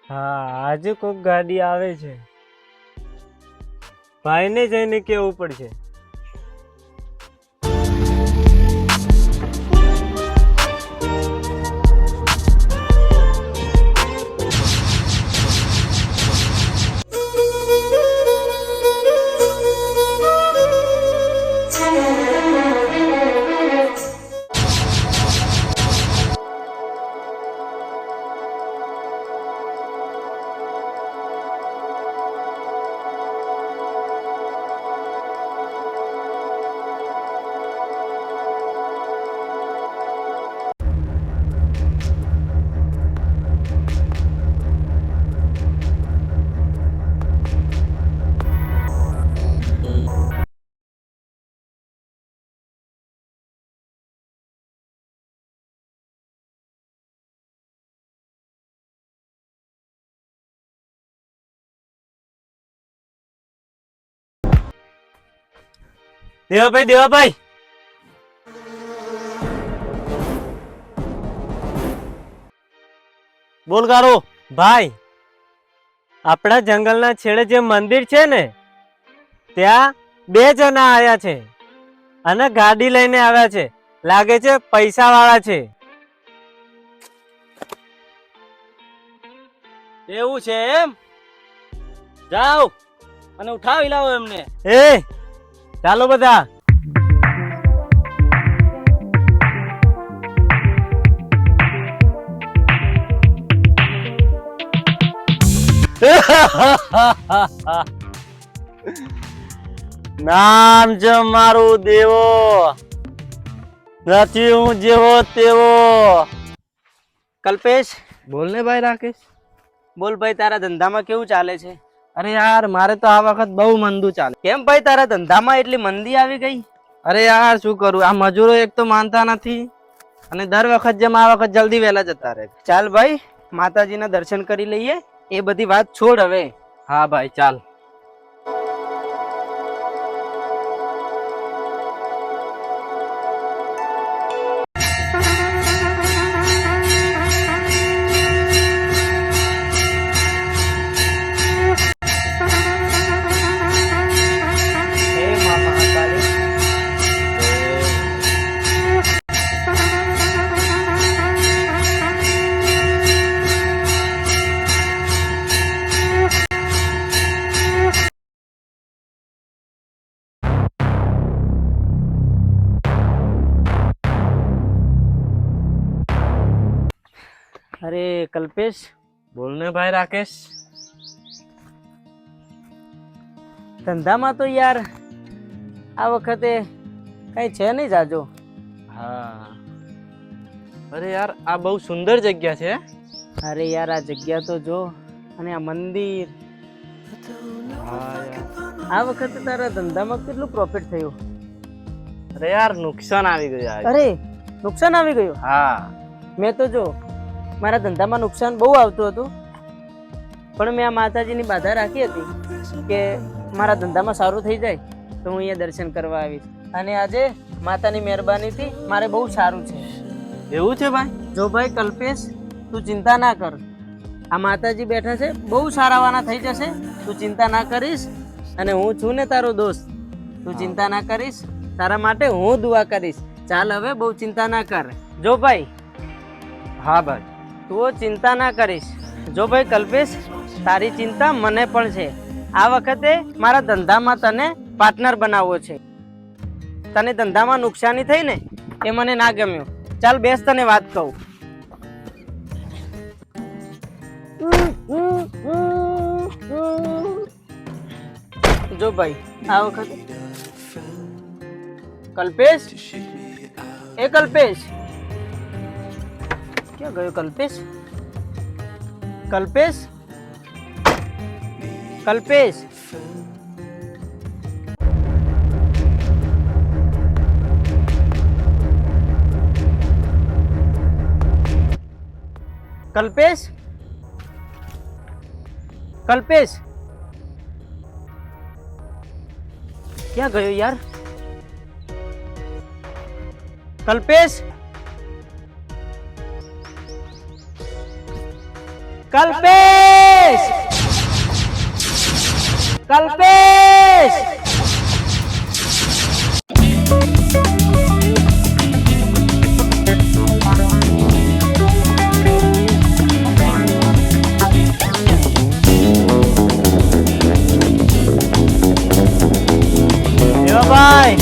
હા, આજે કોક ગાડી આવે છે. ભાઈને જઈને કેવું પડશે. દેવાભાઈ બોલ ગારો. ભાઈ, આપણા જંગલના છેડે જે મંદિર છે ને ત્યાં 2 જણા આવ્યા છે અને ગાડી લઈને આવ્યા છે. લાગે છે પૈસા વાળા છે. એવું છે એમ? જાઓ અને ઉઠાવી લાવો એમને. એ ચાલો બધા. નામ છે મારું દેવો, નથી હું જેવો તેવો. કલ્પેશ, બોલ ને ભાઈ રાકેશ. બોલ ભાઈ, તારા ધંધામાં કેવું ચાલે છે? અરે યાર, મારે તો આ વખત બહુ મંદુ ચાલે. કેમ ભાઈ, તારા ધંધામાં એટલી મંદી આવી ગઈ? અરે યાર, શું કરું, આ મજૂરો એક તો માનતા નથી અને દર વખત જેમ આ વખત જલ્દી વહેલા જતા રહે. ચાલ ભાઈ, માતાજીના દર્શન કરી લઈએ. એ બધી વાત છોડ હવે. હા ભાઈ, ચાલ. અરે કલ્પેશ, બોલ ને ભાઈ રાકેશ. ધંધામાં તો યાર આ વખતે કઈ છે નહીં જાજો. હા, અરે યાર, આ બહુ સુંદર જગ્યા છે. અરે યાર, આ જગ્યા તો જો, અને આ મંદિર. હા યાર. આ વખતે તારા ધંધામાં કેટલું પ્રોફિટ થયું? અરે યાર, નુકસાન આવી ગયું આજ. અરે નુકસાન આવી ગયું? હા. મેં તો જો મારા ધંધામાં નુકસાન બહુ આવતું હતું, પણ મેં આ માતાજીની બાધા રાખી હતી કે મારા ધંધામાં સારું થઈ જાય તો હું અહીંયા દર્શન કરવા આવીશ. અને આજે માતાની મહેરબાનીથી મારે બહુ સારું છે. એવું છે ભાઈ? જો ભાઈ કલ્પેશ, તું ચિંતા ના કર. આ માતાજી બેઠા છે, બહુ સારાવાના થઈ જશે. તું ચિંતા ના કરીશ, અને હું છું ને તારો દોસ્ત. તું ચિંતા ના કરીશ, તારા માટે હું દુઆ કરીશ. ચાલ હવે, બહુ ચિંતા ના કર. જો ભાઈ. હા ભાઈ. તું ચિંતા ના કરીશ. જો ભાઈ કલ્પેશ, તારી ચિંતા મને પણ છે. આ વખતે મારા ધંધામાં તને પાર્ટનર બનાવવો છે. તને ધંધામાં નુકસાની થઈ ને એ મને ના ગમ્યું. ચાલ બેસ, તને વાત કહું. જો ભાઈ, આ વખતે કલ્પેશ, એ કલ્પેશ, ક્યાં ગયો કલ્પેશ? કલ્પેશ, કલ્પેશ, કલ્પેશ, કલ્પેશ, ક્યાં ગયો યાર? કલ્પેશ, કલ્પેશ કલ્પેશ ભાઈ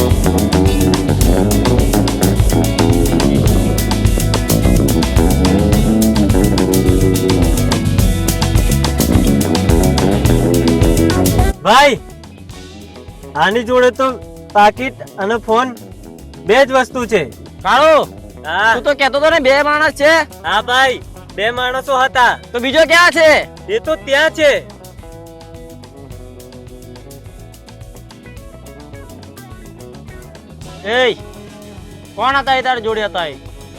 ભાઈ આની જોડે તો પાકીટ અને ફોન બે જ વસ્તુ છે. કાળુ હા તું તો કહેતો હતો ને 2 માણસ છે, હા ભાઈ 2 માણસો હતા, તો બીજો ક્યાં છે? એ તો ત્યાં છે. એય કોણ હતા? એ તારી જોડે હતા?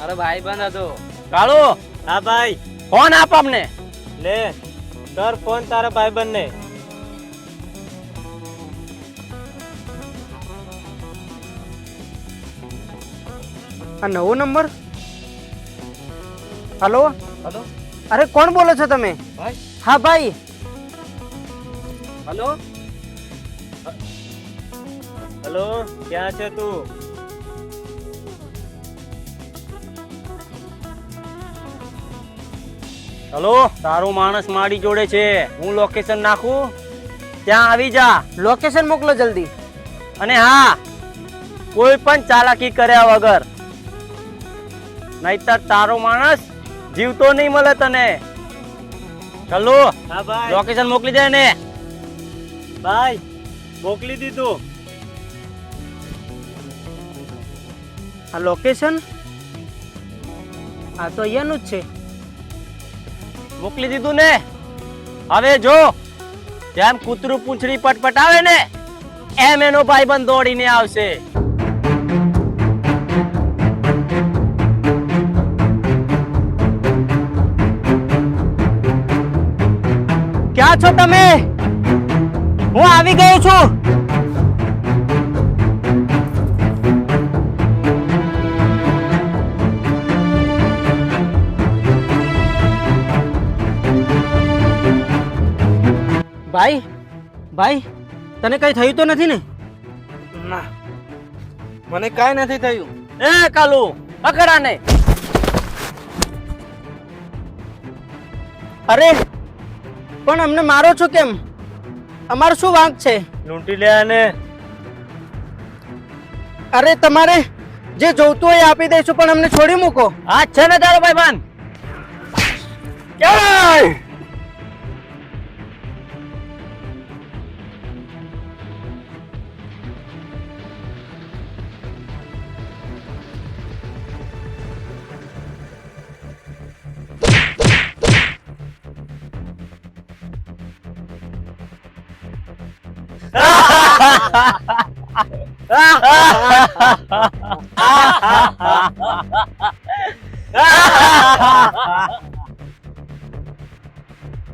મારો ભાઈબંધ હતો. કાળુ હા ભાઈ ફોન આપ અમને. લે કર ફોન તારા ભાઈબંધ ને. આ નવો નંબર. હલો હેલો અરે કોણ બોલો છો તમે? ભાઈ. હા ભાઈ. હેલો હેલો ક્યાં છે તું? હેલો તારું માણસ મારી જોડે છે, હું લોકેશન નાખું ત્યાં આવી જા. લોકેશન મોકલો જલ્દી. અને હા કોઈ પણ ચાલાકી કર્યા વગર, નહીતર તારો માણસ જીવતો નહીં મળે તને. ચલો હા ભાઈ લોકેશન મોકલી દે ને. ભાઈ મોકલી દીધું. આ લોકેશન આ તો અહીંયાનું જ છે. મોકલી દીધું ને. હવે જો જેમ કૂતરું પૂંછડી પટપટાવે ને એમ એનો ભાઈબંધ દોડીને આવશે. ક્યાં છો તમે? હું આવી ગયો છું. ભાઈ ભાઈ તને કઈ થયું તો નથી ને? ના મને કાઈ નથી થયું. એ કાલુ પકડાને. અરે પણ અમને મારો છો કેમ? અમારો શું વાંક છે? લૂંટી લે આને. અરે તમારે જે જોઈતું હોય એ આપી દઈશું, પણ અમને છોડી મૂકો. આ છે ને તારો ભાઈબંધ. ક્યાં?